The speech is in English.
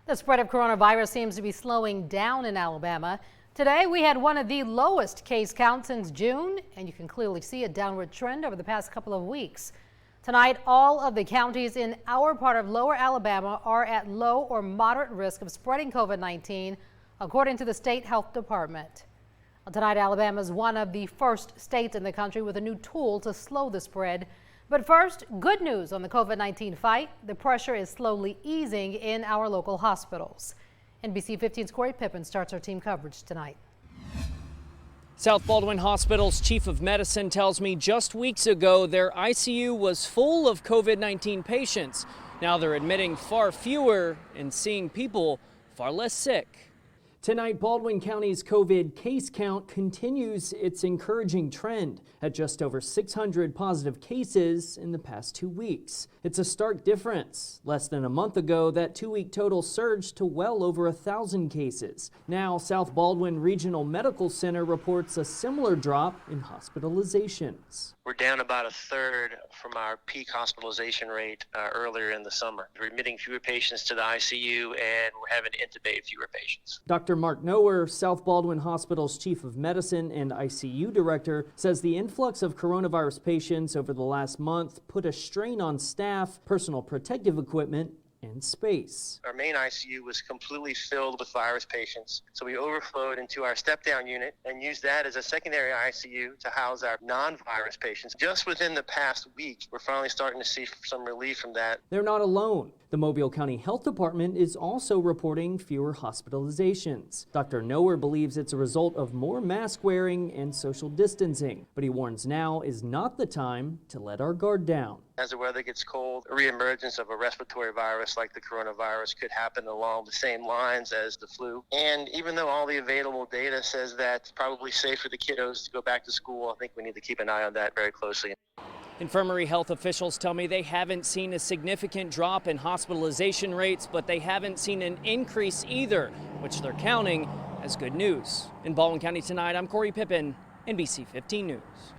The spread of coronavirus seems to be slowing down in Alabama. Today, we had one of the lowest case counts since June, and you can clearly see a downward trend over the past couple of weeks. Tonight, all of the counties in our part of lower Alabama are at low or moderate risk of spreading COVID-19, according to the state health department. Tonight, Alabama is one of the first states in the country with a new tool to slow the spread. But first, good news on the COVID-19 fight. The pressure is slowly easing in our local hospitals. NBC 15's Corey Pippen starts our team coverage tonight. South Baldwin Hospital's chief of medicine tells me just weeks ago their ICU was full of COVID-19 patients. Now they're admitting far fewer and seeing people far less sick. Tonight, Baldwin County's COVID case count continues its encouraging trend at just over 600 positive cases in the past 2 weeks. It's a stark difference. Less than a month ago, that 2-week total surged to well over 1,000 cases. Now, South Baldwin Regional Medical Center reports a similar drop in hospitalizations. We're down about a third from our peak hospitalization rate earlier in the summer. We're admitting fewer patients to the ICU and we're having to intubate fewer patients. Dr. Mark Noer, South Baldwin Hospital's chief of medicine and ICU director, says the influx of coronavirus patients over the last month put a strain on staff, personal protective equipment, and space. Our main ICU was completely filled with virus patients, so we overflowed into our step-down unit and used that as a secondary ICU to house our non-virus patients. Just within the past week, we're finally starting to see some relief from that. They're not alone. The Mobile County Health Department is also reporting fewer hospitalizations. Dr. Noer believes it's a result of more mask wearing and social distancing, but he warns now is not the time to let our guard down. As the weather gets cold, a reemergence of a respiratory virus like the coronavirus could happen along the same lines as the flu. And even though all the available data says that it's probably safe for the kiddos to go back to school, I think we need to keep an eye on that very closely. Infirmary health officials tell me they haven't seen a significant drop in hospitalization rates, but they haven't seen an increase either, which they're counting as good news. In Baldwin County tonight, I'm Corey Pippen, NBC 15 News.